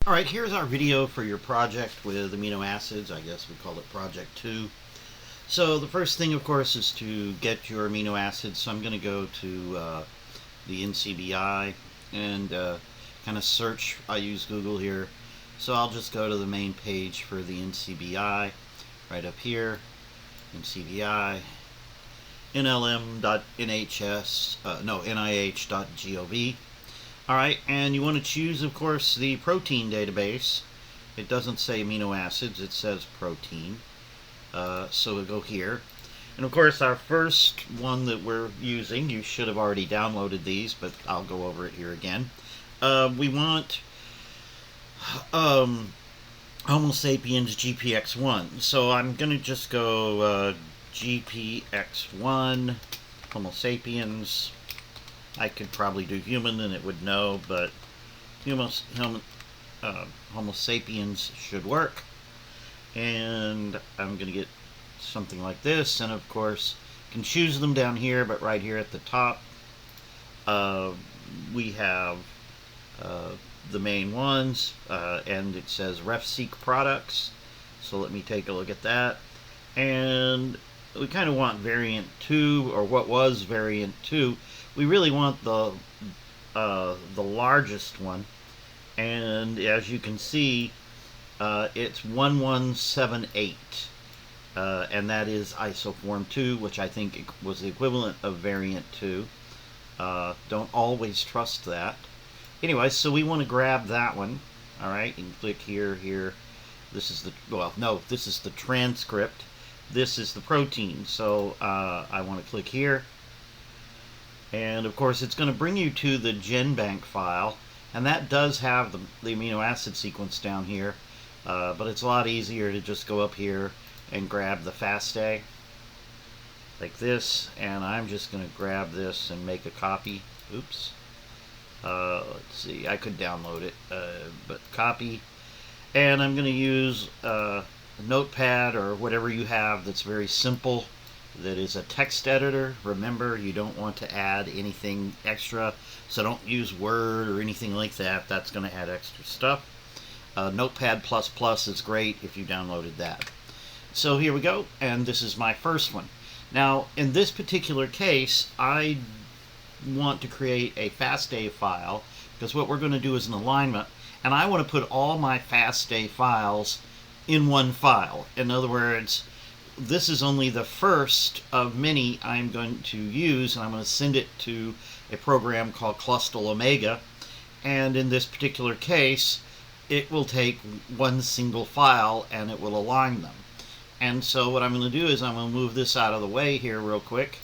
Alright, here's our video for your project with amino acids. I guess we call it Project 2. So the first thing, of course, is to get your amino acids. So I'm going to go to the NCBI and kind of search. I use Google here. So I'll just go to the main page for the NCBI right up here. NCBI NIH.gov. Alright, and you want to choose, of course, the protein database. It doesn't say amino acids, it says protein. So we'll go here. And of course, our first one that we're using, you should have already downloaded these, but I'll go over it here again. We want Homo sapiens GPX1. So I'm going to just go GPX1, Homo sapiens. I could probably do human and it would know, but Homo sapiens should work. And I'm going to get something like this, and of course can choose them down here, but right here at the top we have the main ones, and it says RefSeq products. So let me take a look at that. And we kind of want variant 2, or what was variant 2. We really want the largest one, and as you can see, it's 1178, and that is isoform 2, which I think was the equivalent of variant 2. Don't always trust that. Anyway, so we want to grab that one. All right, and click here. This is the, well, no, this is the transcript. This is the protein. So I want to click here. And of course it's going to bring you to the GenBank file, and that does have the amino acid sequence down here, but it's a lot easier to just go up here and grab the FASTA like this, and I'm just going to grab this and make a copy. Oops. Let's see, I could download it, but copy, and I'm going to use a notepad or whatever you have that's very simple, that is a text editor. Remember, you don't want to add anything extra, so don't use Word or anything like that. That's going to add extra stuff. Notepad++ is great if you downloaded that. So here we go, and this is my first one. Now, in this particular case, I want to create a FASTA file, because what we're going to do is an alignment, and I want to put all my FASTA files in one file. In other words, this is only the first of many I'm going to use, and I'm going to send it to a program called Clustal Omega, and in this particular case it will take one single file and it will align them. And so what I'm going to do is I'm going to move this out of the way here real quick,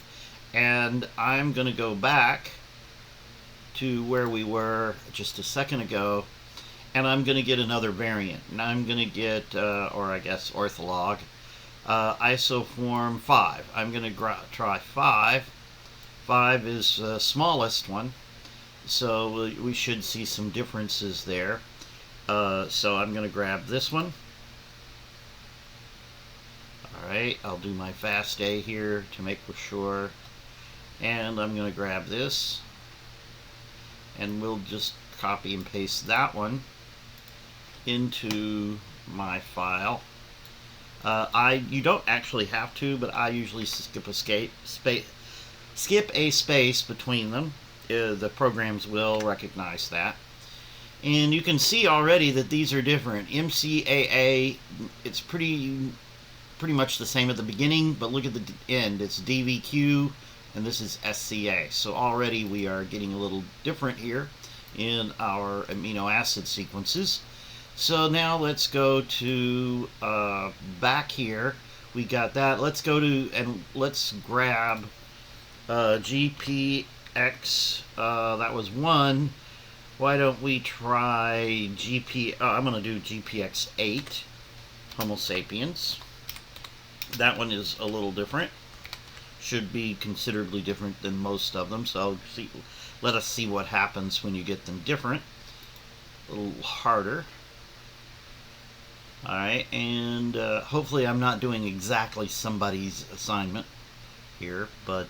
and I'm going to go back to where we were just a second ago, and I'm going to get another variant, and I'm going to get or I guess ortholog, isoform 5. I'm going to try 5. 5 is the smallest one, so we should see some differences there. So I'm going to grab this one. Alright, I'll do my FASTA here to make sure, and I'm going to grab this, and we'll just copy and paste that one into my file. You don't actually have to, but I usually skip a space between them. The programs will recognize that. And you can see already that these are different. MCAA, it's pretty much the same at the beginning, but look at the end. It's DVQ, and this is SCA. So already we are getting a little different here in our amino acid sequences. So now let's go to back here. We got that. Let's go to, and let's grab GPX. That was 1. Why don't we try I'm going to do GPX8, Homo sapiens. That one is a little different. Should be considerably different than most of them. So let us see what happens when you get them different. A little harder. Alright, and hopefully I'm not doing exactly somebody's assignment here, but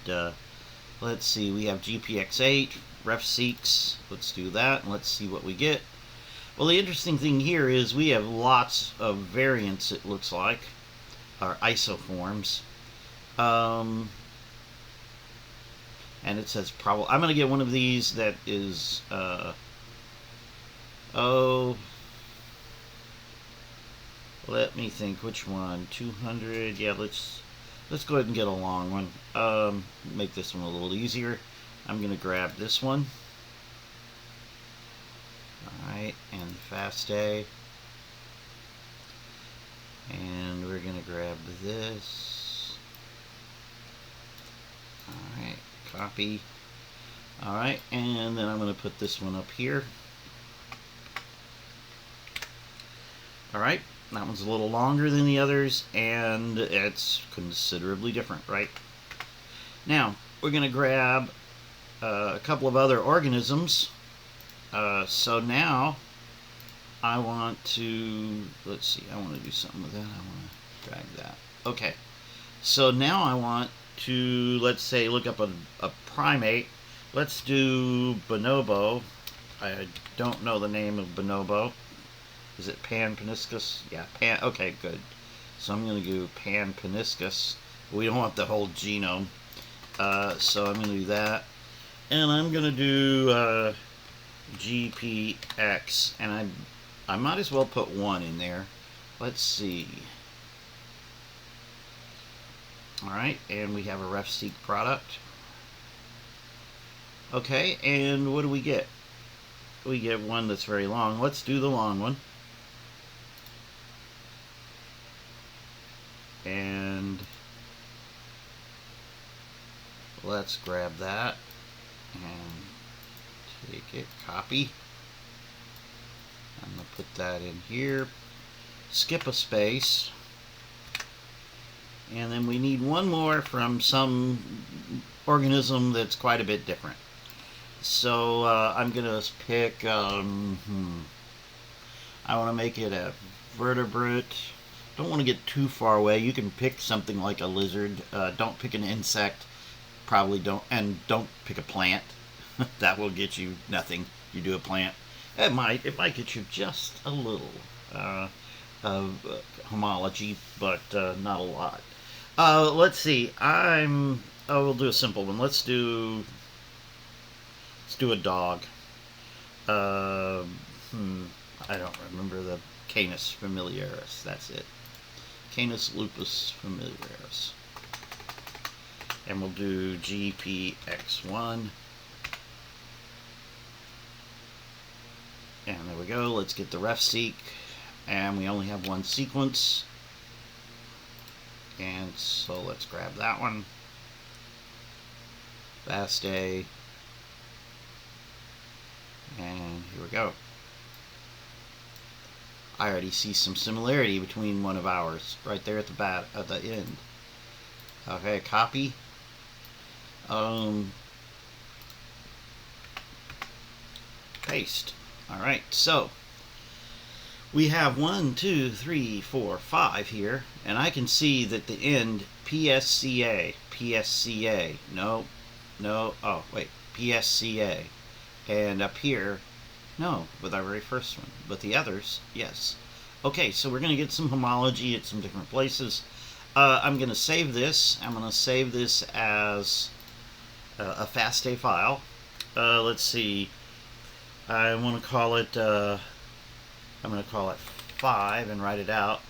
let's see, we have GPX8, RefSeq, let's do that, and let's see what we get. Well, the interesting thing here is we have lots of variants, it looks like, or isoforms. And it says probably. I'm going to get one of these that is, let me think, which one? 200. Yeah, let's go ahead and get a long one. Make this one a little easier. I'm going to grab this one. Alright, and fast A. And we're going to grab this. Alright, copy. Alright, and then I'm going to put this one up here. Alright, that one's a little longer than the others, and it's considerably different, right? Now, we're going to grab a couple of other organisms. So now, I want to, let's see, I want to do something with that. I want to drag that. Okay, so now I want to, let's say, look up a primate. Let's do bonobo. I don't know the name of bonobo. Is it Panpaniscus? Yeah, okay, good. So I'm going to do Panpaniscus. We don't want the whole genome. So I'm going to do that. And I'm going to do GPX. And I might as well put 1 in there. Let's see. Alright, and we have a RefSeq product. Okay, and what do we get? We get one that's very long. Let's do the long one. And let's grab that and take it, copy. I'm going to put that in here, skip a space, and then we need one more from some organism that's quite a bit different. So I'm going to pick, I want to make it a vertebrate. Don't want to get too far away. You can pick something like a lizard. Don't pick an insect. Probably don't. And don't pick a plant. That will get you nothing. You do a plant. It might get you just a little of homology, but not a lot. Let's see. We'll do a simple one. Let's do a dog. I don't remember the Canis familiaris. That's it. Canis lupus familiaris. And we'll do GPX1. And there we go. Let's get the RefSeq. And we only have one sequence. And so let's grab that one. FASTA. And here we go. I already see some similarity between one of ours right there at the end. Okay, copy. Paste. Alright, so we have 1, 2, 3, 4, 5 here, and I can see that the end PSCA, no, oh wait, PSCA, and up here, no, with our very first one, but the others, yes. Okay, so we're going to get some homology at some different places. I'm going to save this. I'm going to save this as a FASTA file. Let's see. I want to call it, I'm going to call it 5 and write it out.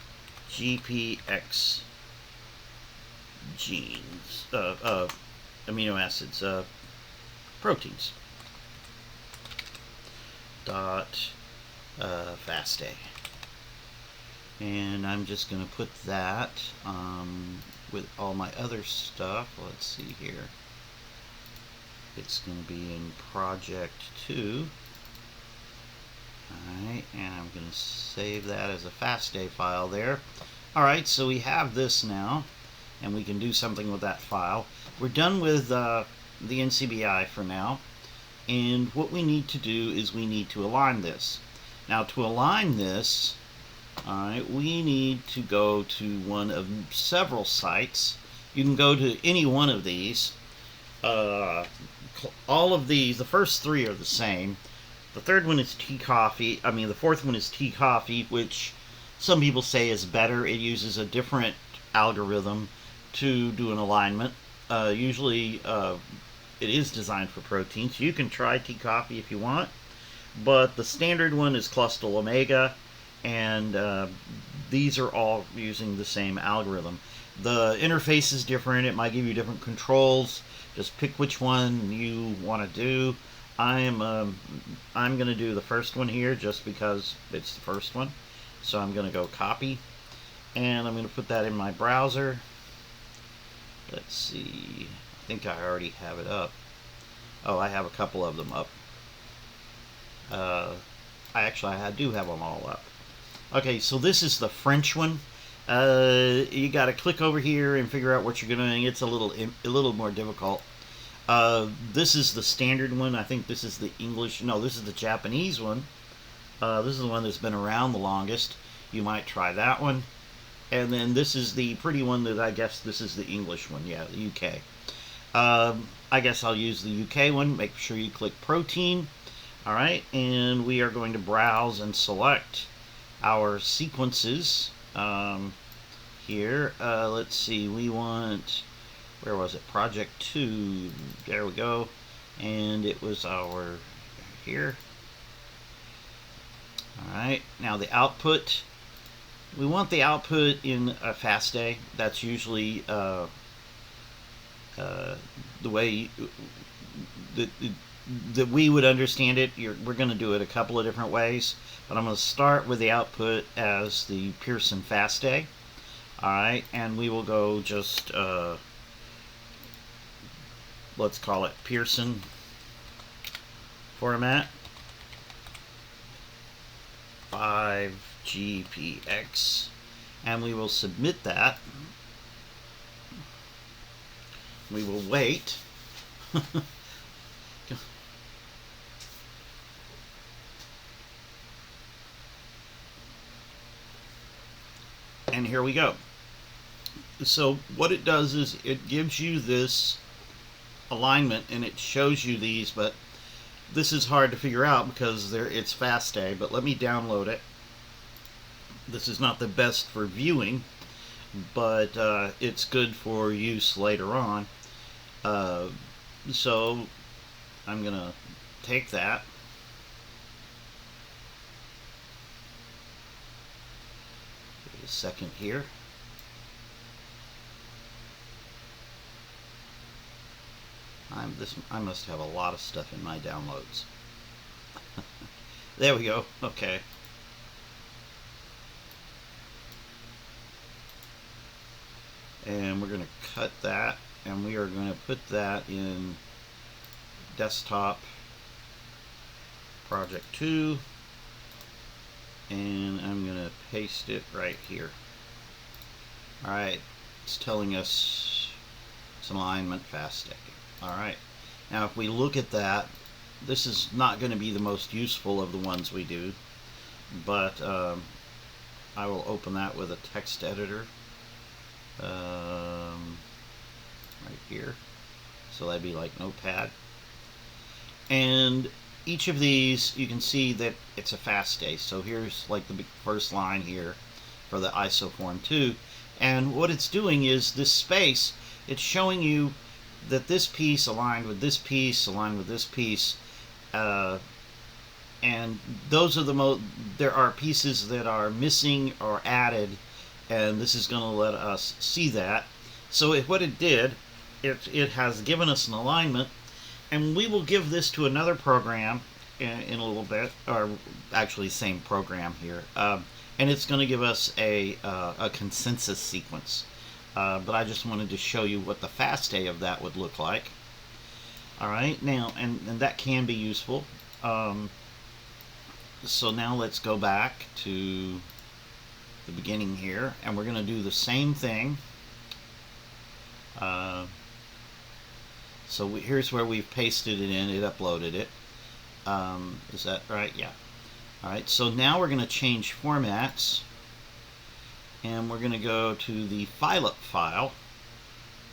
GPX genes, amino acids, proteins. Dot FASTA. And I'm just going to put that with all my other stuff. Let's see here. It's going to be in project 2. Alright, and I'm going to save that as a FASTA file there. Alright, so we have this now, and we can do something with that file. We're done with the NCBI for now, and what we need to do is we need to align this. Now, to align this, alright, we need to go to one of several sites. You can go to any one of these. All of these, the first 3 are the same. The third one is tea coffee. I mean, the fourth one is tea coffee, which some people say is better. It uses a different algorithm to do an alignment. Usually, it is designed for protein, so you can try tea coffee if you want. But the standard one is Clustral Omega, and these are all using the same algorithm. The interface is different. It might give you different controls. Just pick which one you want to do. I'm going to do the first one here just because it's the first one. So I'm going to go copy, and I'm going to put that in my browser. Let's see. I think I already have it up. Oh, I have a couple of them up. I do have them all up. Okay, so this is the French one. You got to click over here and figure out what you're doing. It's a little more difficult. This is the standard one. I think this is the English. No, this is the Japanese one. This is the one that's been around the longest. You might try that one. And then this is the pretty one that I guess this is the English one. Yeah, the UK. I guess I'll use the UK one. Make sure you click protein. All right, and we are going to browse and select our sequences here. Let's see, we want, where was it? Project 2. There we go. And it was our, here. All right, now the output. We want the output in a FASTA. That's usually the way that we would understand it. We're going to do it a couple of different ways, but I'm going to start with the output as the Pearson FASTA. Alright, and we will go just, let's call it Pearson format 5GPX, and we will submit that. We will wait. And here we go. So what it does is it gives you this alignment and it shows you these, but this is hard to figure out because it's FASTA, but let me download it. This is not the best for viewing, but it's good for use later on. So I'm going to take that. A second here. I must have a lot of stuff in my downloads. There we go. Okay. And we're going to cut that, and we are going to put that in desktop project 2. And I'm going to paste it right here. Alright, it's telling us some alignment FASTA. Alright, now if we look at that, this is not going to be the most useful of the ones we do, but I will open that with a text editor right here. So that'd be like Notepad. And each of these, you can see that it's a FASTA. So here's like the first line here for the isoform 2. And what it's doing is this space, it's showing you that this piece aligned with this piece, aligned with this piece. And those are there are pieces that are missing or added, and this is going to let us see that. So what it did, it has given us an alignment. And we will give this to another program in a little bit, or actually same program here, and it's going to give us a consensus sequence. But I just wanted to show you what the FASTA of that would look like. All right, now, and that can be useful. So now let's go back to the beginning here, and we're going to do the same thing. So here's where we've pasted it in. It uploaded it. Is that right? Yeah. All right. So now we're going to change formats, and we're going to go to the FileUp file.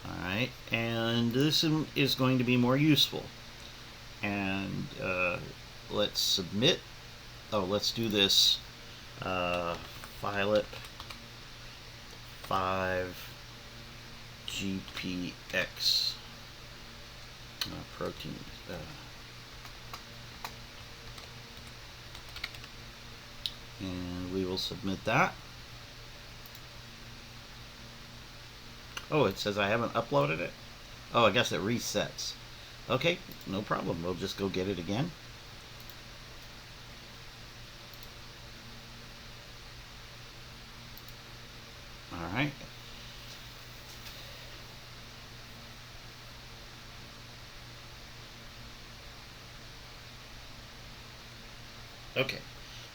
All right. And this is going to be more useful. And let's submit. Oh, let's do this. Phylip 5 GPX protein. And we will submit that. Oh, it says I haven't uploaded it. Oh, I guess it resets. Okay, no problem. We'll just go get it again. All right. Okay.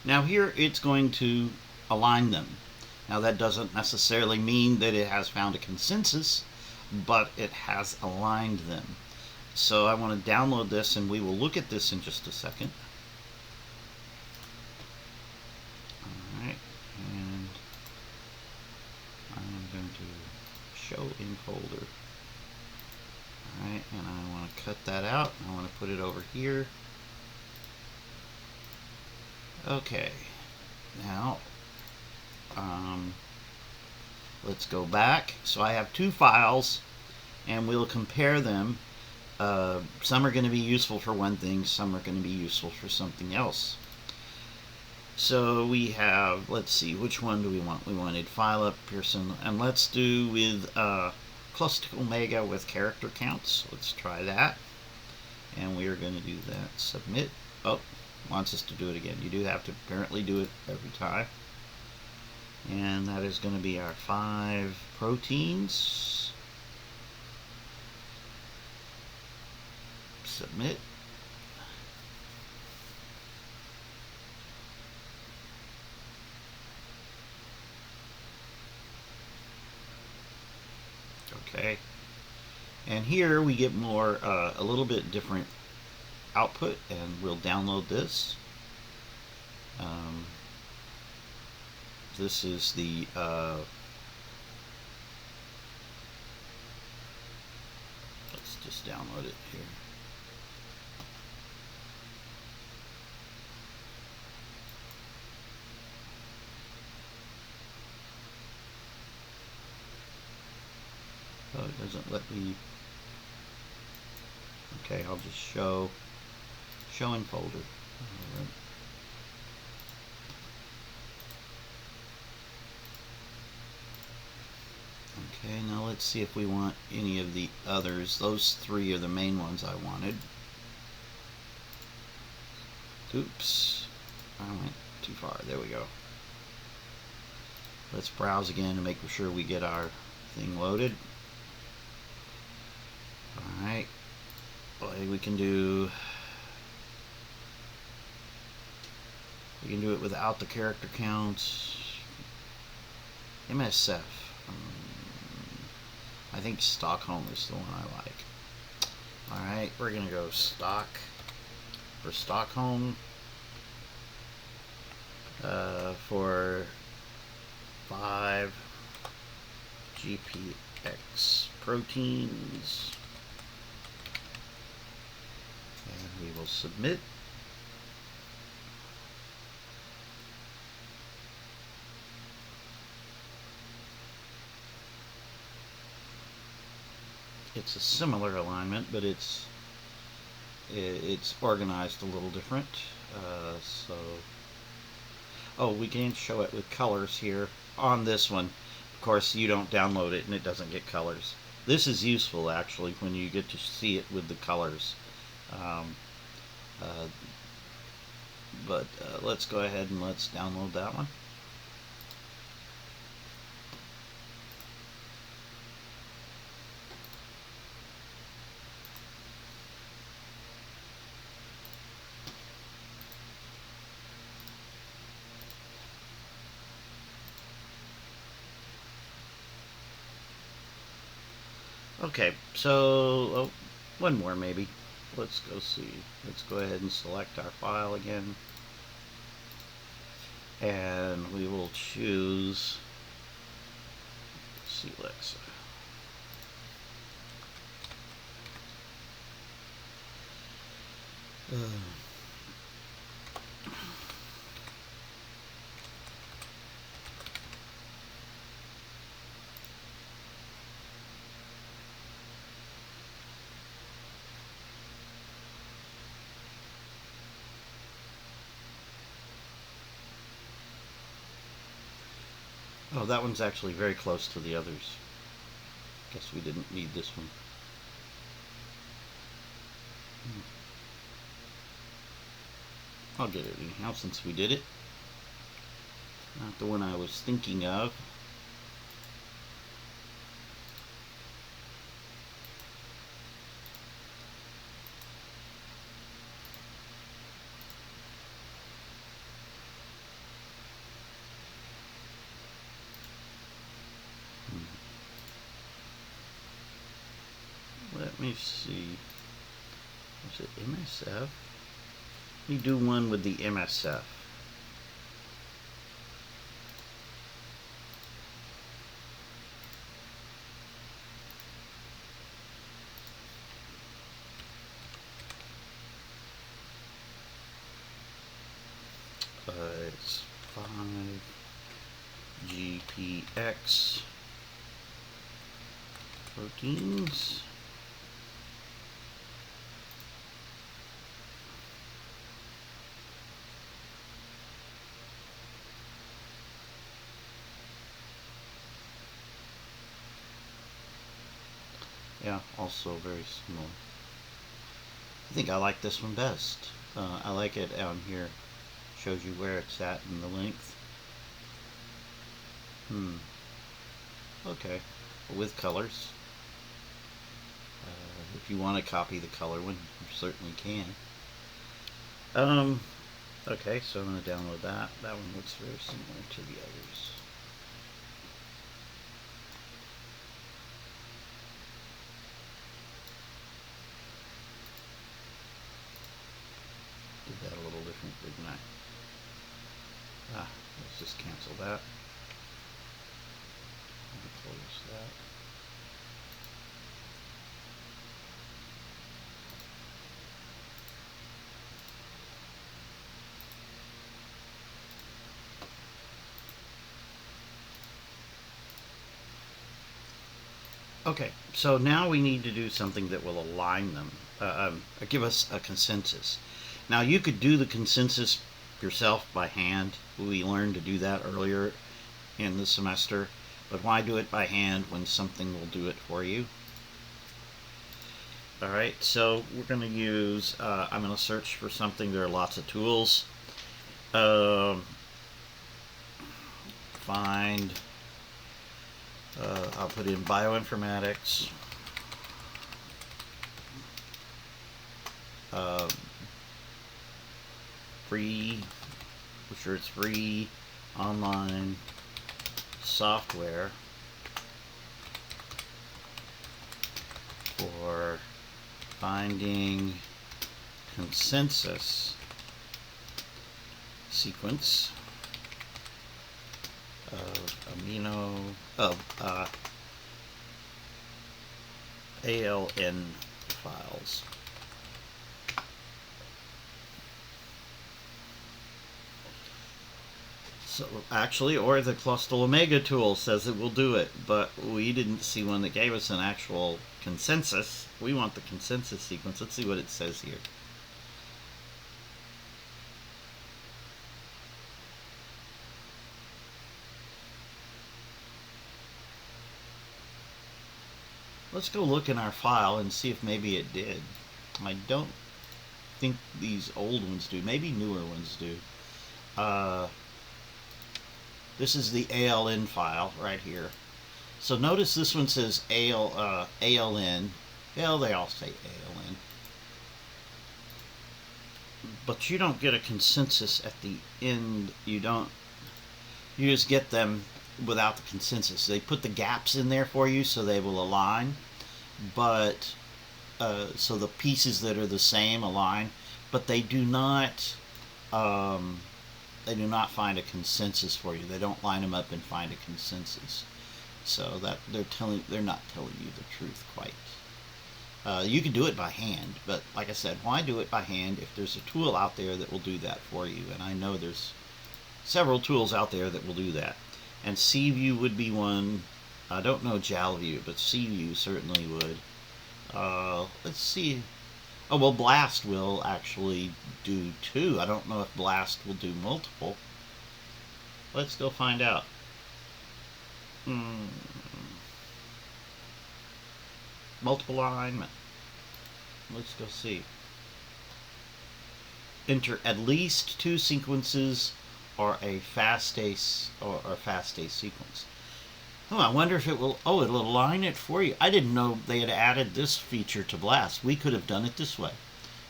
Now here it's going to align them. Now that doesn't necessarily mean that it has found a consensus, but it has aligned them. So I want to download this, and we will look at this in just a second. Alright, and I'm going to show in folder. Alright, and I want to cut that out. I want to put it over here. Okay, now let's go back. So I have two files, and we'll compare them. Some are going to be useful for one thing, some are going to be useful for something else. So we have, let's see, which one do we want? We wanted Phylip, Pearson, and let's do with Cluster Omega with character counts. Let's try that. And we are going to do that. Submit. Oh, wants us to do it again. You do have to apparently do it every time. And that is going to be our 5 proteins. Submit. Okay. And here we get more, a little bit different output, and we'll download this. This is the let's just download it here. Oh, it doesn't let me. Okay, I'll just show in folder. All right. Okay, now let's see if we want any of the others. Those 3 are the main ones I wanted. Oops, I went too far. There we go. Let's browse again to make sure we get our thing loaded. Alright, well, we can do it without the character counts. MSF. I think Stockholm is the one I like. Alright, we're going to go stock for Stockholm for 5 GPX proteins. And we will submit. It's a similar alignment, but it's organized a little different. Oh, we can show it with colors here on this one. Of course, you don't download it and it doesn't get colors. This is useful actually when you get to see it with the colors. But let's go ahead and let's download that one. Okay, so one more maybe. Let's go see. Let's go ahead and select our file again. And we will choose Lexa. Oh, that one's actually very close to the others. Guess we didn't need this one. I'll get it anyhow since we did it. Not the one I was thinking of. Let me see. Is it MSF? Let me do one with the MSF. It's 5GPX proteins. Yeah, also very small. I think I like this one best. I like it down here. Shows you where it's at in the length. Okay. With colors. If you want to copy the color one, you certainly can. Okay, so I'm going to download that. That one looks very similar to the others. Did that a little different, didn't I? Let's just cancel that. Close that. Okay, so now we need to do something that will align them, give us a consensus. Now you could do the consensus yourself by hand. We learned to do that earlier in the semester, but why do it by hand when something will do it for you? Alright, so we're going to use, I'm going to search for something. There are lots of tools. Find, I'll put in bioinformatics. Free, I'm sure it's free, online software for finding consensus sequence of ALN files. So actually, or the Clustal Omega tool says it will do it, but we didn't see one that gave us an actual consensus. We want the consensus sequence. Let's see what it says here. Let's go look in our file and see if maybe it did. I don't think these old ones do. Maybe newer ones do. This is the ALN file right here. So notice this one says ALN. Well, they all say ALN. But you don't get a consensus at the end. You just get them without the consensus. They put the gaps in there for you so they will align. But so the pieces that are the same align, but they do not find a consensus for you. They don't line them up and find a consensus. So that they're not telling you the truth quite. You can do it by hand, but like I said, why do it by hand if there's a tool out there that will do that for you? And I know there's several tools out there that will do that. And CView would be one. I don't know JALView, but CView certainly would. Let's see. Oh, well, Blast will actually do two. I don't know if Blast will do multiple. Let's go find out. Hmm. Multiple alignment. Let's go see. Enter at least two sequences or a FASTA sequence. Oh, I wonder if it will. Oh, it'll align it for you. I didn't know they had added this feature to Blast. We could have done it this way.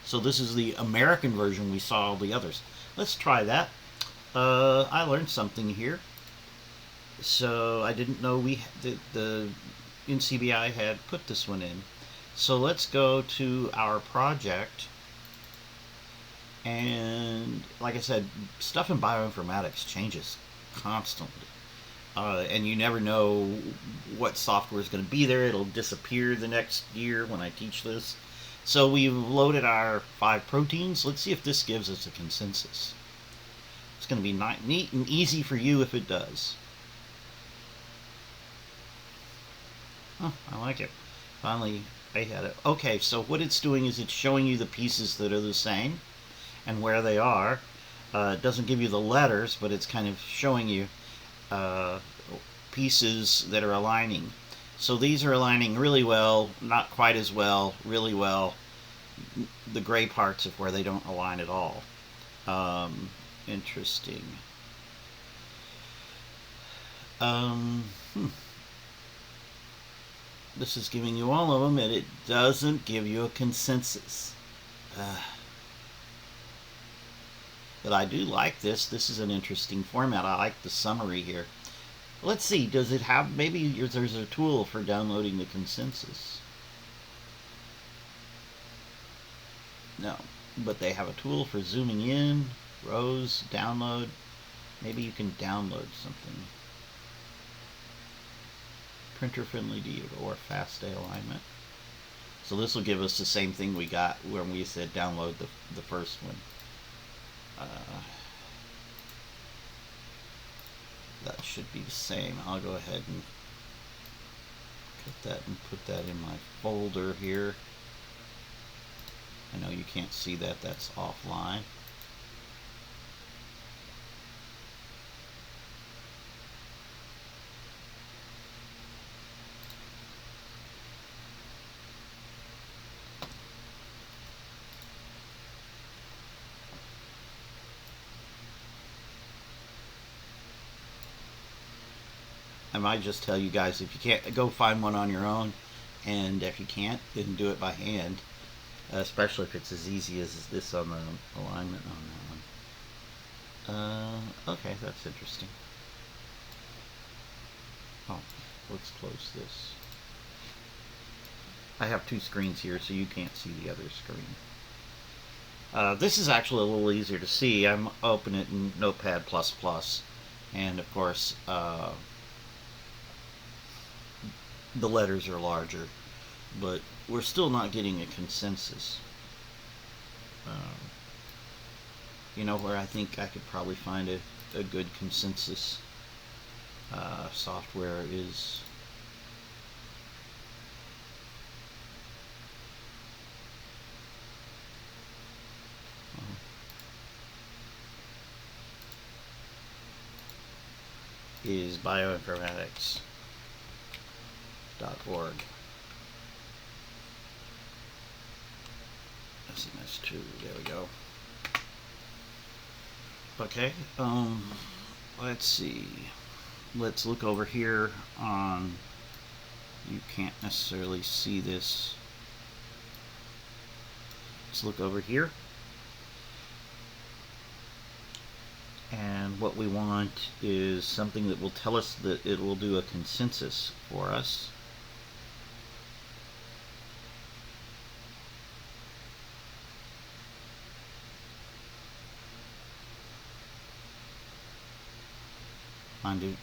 So this is the American version. We saw all the others. Let's try that. I learned something here. So I didn't know the NCBI had put this one in. So let's go to our project. And like I said, stuff in bioinformatics changes constantly. And you never know what software is going to be there. It'll disappear the next year when I teach this. So we've loaded our 5 proteins. Let's see if this gives us a consensus. It's going to be neat and easy for you if it does. Oh, I like it. Finally, I had it. Okay, so what it's doing is it's showing you the pieces that are the same and where they are. It doesn't give you the letters, but it's kind of showing you pieces that are aligning. So these are aligning really well, not quite as well, really well. The gray parts of where they don't align at all. Interesting. This is giving you all of them, and it doesn't give you a consensus. But I do like this. This is an interesting format. I like the summary here. Let's see, does it have, maybe there's a tool for downloading the consensus. No, but they have a tool for zooming in, rows, download. Maybe you can download something. Printer-friendly or FASTA alignment. So this will give us the same thing we got when we said download the first one. That should be the same. I'll go ahead and cut that and put that in my folder here. I know you can't see that, that's offline. I might just tell you guys, if you can't, go find one on your own, and if you can't, then do it by hand, especially if it's as easy as this on the alignment on that one. Okay, that's interesting. Oh, let's close this. I have 2 screens here, so you can't see the other screen. This is actually a little easier to see. I'm opening it in Notepad++, and of course, the letters are larger, but we're still not getting a consensus. You know where I think I could probably find a good consensus software is bioinformatics.org. SMS2, there we go. Okay, let's see. Let's look over here on, you can't necessarily see this. Let's look over here. And what we want is something that will tell us that it will do a consensus for us.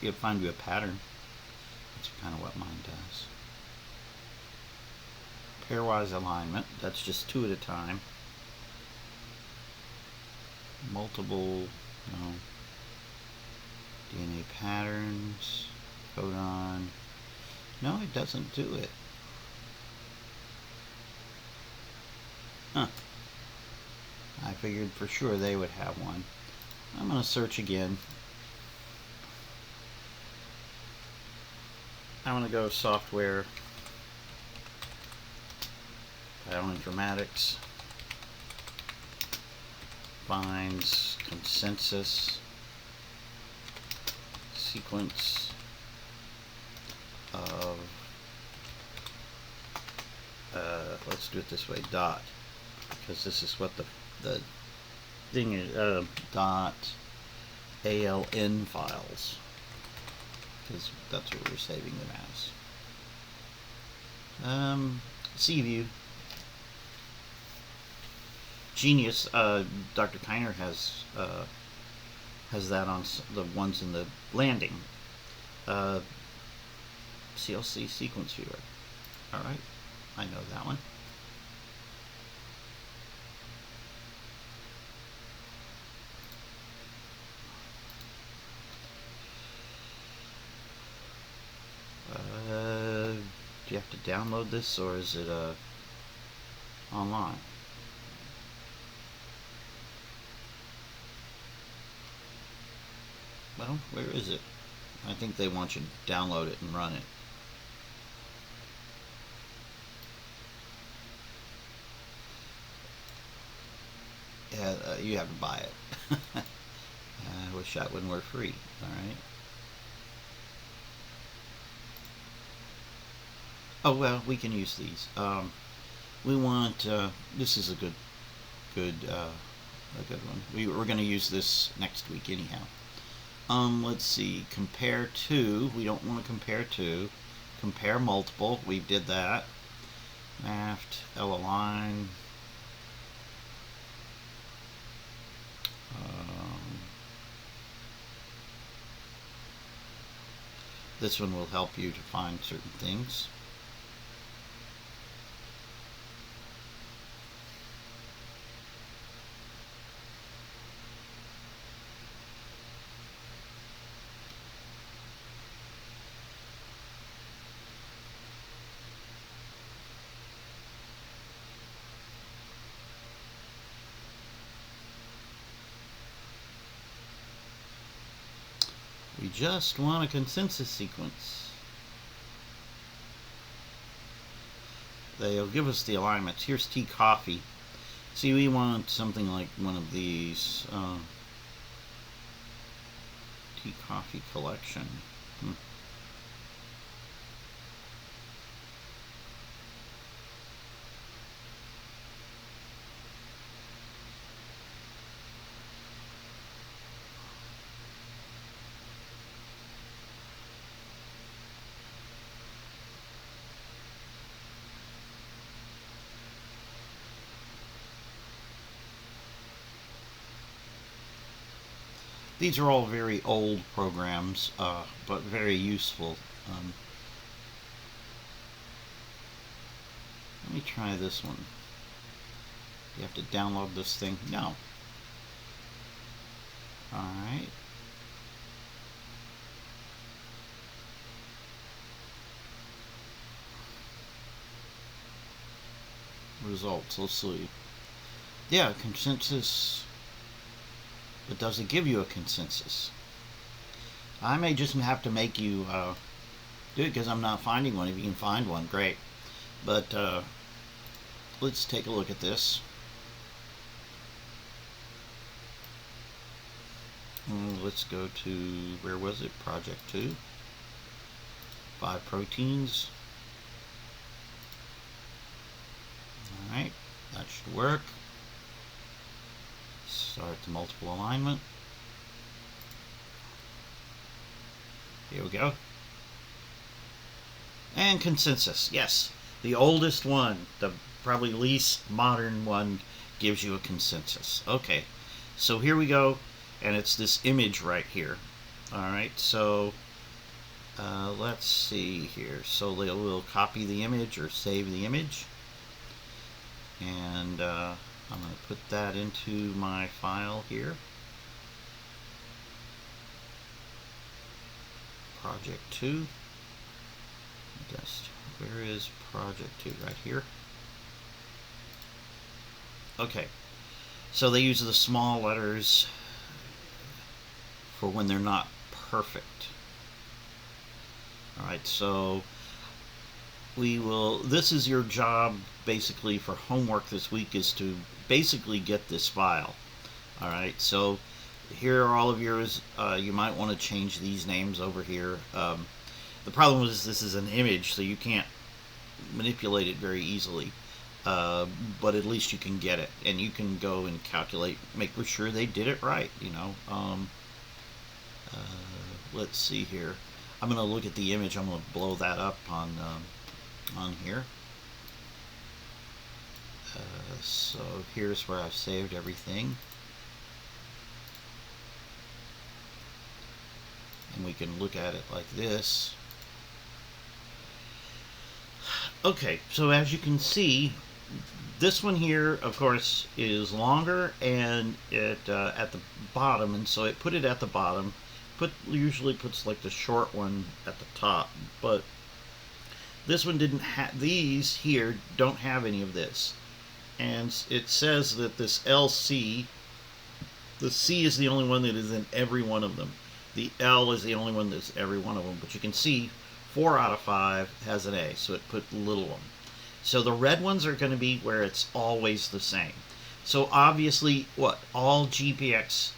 It'll find you a pattern. That's kind of what mine does. Pairwise alignment, that's just 2 at a time. Multiple, no. DNA patterns, codon. No, it doesn't do it. Huh. I figured for sure they would have one. I'm going to search again. I want to go software, bioinformatics, finds consensus sequence of, let's do it this way, dot, because this is what the thing is, dot ALN files, because that's what we're saving them as. C view. Genius. Dr. Kiner has that on the ones in the landing. CLC sequence viewer. All right, I know that one. Do you have to download this, or is it online? Well, where is it? I think they want you to download it and run it. Yeah, you have to buy it. I wish that one were free. All right. Oh well, we can use these. We want this is a good one. We're going to use this next week anyhow. Let's see. Compare to. We don't want to compare to. Compare multiple. We did that. Maft L-align. This one will help you to find certain things. We just want a consensus sequence. They'll give us the alignments. Here's tea coffee. See, we want something like one of these. Tea coffee collection. These are all very old programs, but very useful. Let me try this one. You have to download this thing? No. Alright. Results, let's see. Yeah, consensus. But does it give you a consensus? I may just have to make you do it because I'm not finding one. If you can find one, great. But let's take a look at this. Let's go to, where was it? Project 2. 5 proteins. Alright, that should work. Start the multiple alignment. Here we go. And consensus, yes. The oldest one, the probably least modern one, gives you a consensus. Okay, so here we go, and it's this image right here. Alright, so let's see here. So we'll copy the image or save the image. And I'm going to put that into my file here. Project 2. Just, where is Project 2? Right here. Okay. So they use the small letters for when they're not perfect. All right, so this is your job basically for homework this week, is to basically get this file. All right, so here are all of yours. You might want to change these names over here. The problem is this is an image, so you can't manipulate it very easily. But at least you can get it, and you can go and calculate, make sure they did it right. Let's see here. I'm going to look at the image. I'm going to blow that up on here. So here's where I've saved everything. And we can look at it like this. Okay, so as you can see, this one here, of course, is longer, and it at the bottom, and so it put it at the bottom. Usually puts like the short one at the top, but this one didn't have, these here don't have any of this. And it says that this LC, the C is the only one that is in every one of them. The L is the only one that's every one of them. But you can see 4 out of 5 has an A, so it put the little one. So the red ones are going to be where it's always the same. So obviously, all GPX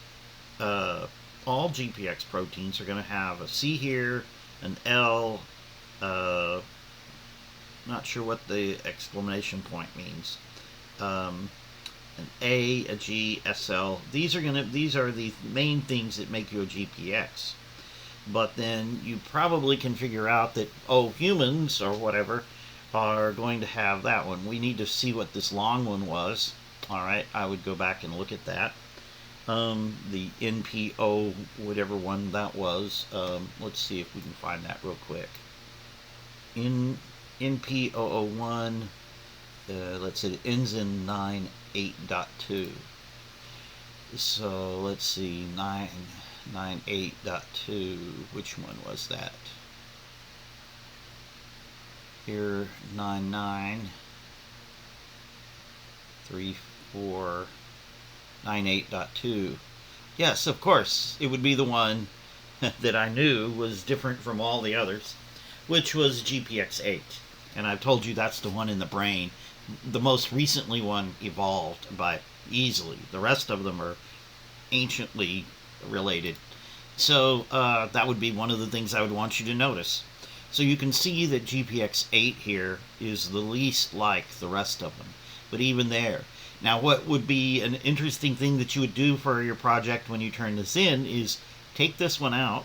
proteins are going to have a C here, an L, not sure what the exclamation point means, an A, a G, SL. These are the main things that make you a GPX. But then you probably can figure out that, humans or whatever are going to have that one. We need to see what this long one was. All right, I would go back and look at that. The NPO, whatever one that was. Let's see if we can find that real quick. NP001, let's see, it ends in 98.2. So let's see, 998.2, which one was that? Here, 993498.2. Yes, of course, it would be the one that I knew was different from all the others, which was GPX8. And I've told you that's the one in the brain. The most recently one evolved by easily. The rest of them are anciently related. So that would be one of the things I would want you to notice. So you can see that GPX8 here is the least like the rest of them. But even there. Now what would be an interesting thing that you would do for your project when you turn this in is take this one out,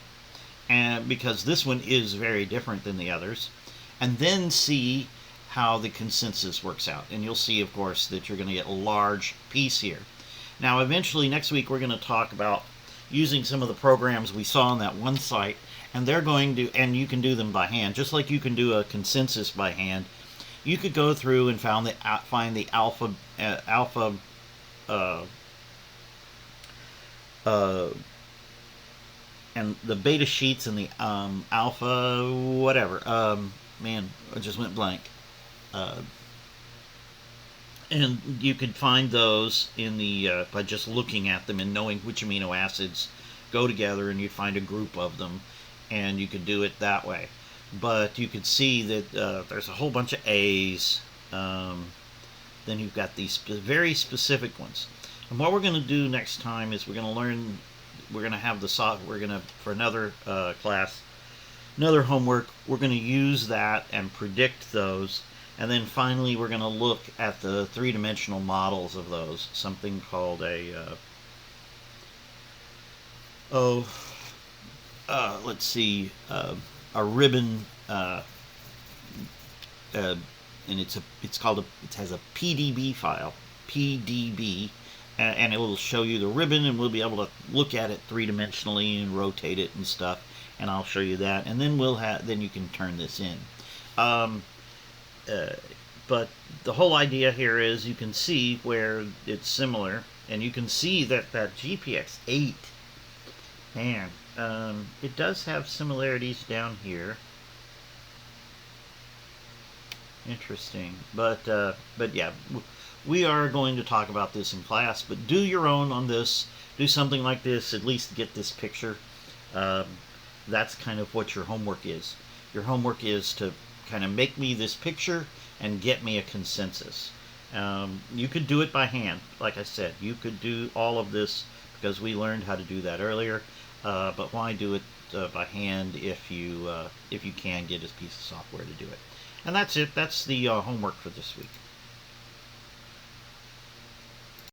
and because this one is very different than the others, and then see how the consensus works out. And you'll see, of course, that you're going to get a large piece here. Now eventually next week we're going to talk about using some of the programs we saw on that one site, and they're going to, and you can do them by hand, just like you can do a consensus by hand. You could go through and find the alpha and the beta sheets and the alpha whatever. Man, I just went blank. And you could find those in the by just looking at them and knowing which amino acids go together, and you'd find a group of them, and you could do it that way. But you could see that there's a whole bunch of A's. Then you've got these very specific ones. And what we're going to do next time is we're going to learn. We're going to have the for another class, another homework. We're going to use that and predict those. And then finally, we're going to look at the three-dimensional models of those. Something called let's see, a ribbon, and it has a PDB file, PDB, and it will show you the ribbon, and we'll be able to look at it three-dimensionally and rotate it and stuff. And I'll show you that, and then then you can turn this in. But the whole idea here is you can see where it's similar, and you can see that GPX8, man, it does have similarities down here. Interesting, but yeah, we are going to talk about this in class. But do your own on this. Do something like this. At least get this picture. That's kind of what your homework is. Your homework is to kind of make me this picture and get me a consensus. You could do it by hand, like I said. You could do all of this because we learned how to do that earlier. But why do it by hand if you can get a piece of software to do it? And that's it. That's the homework for this week.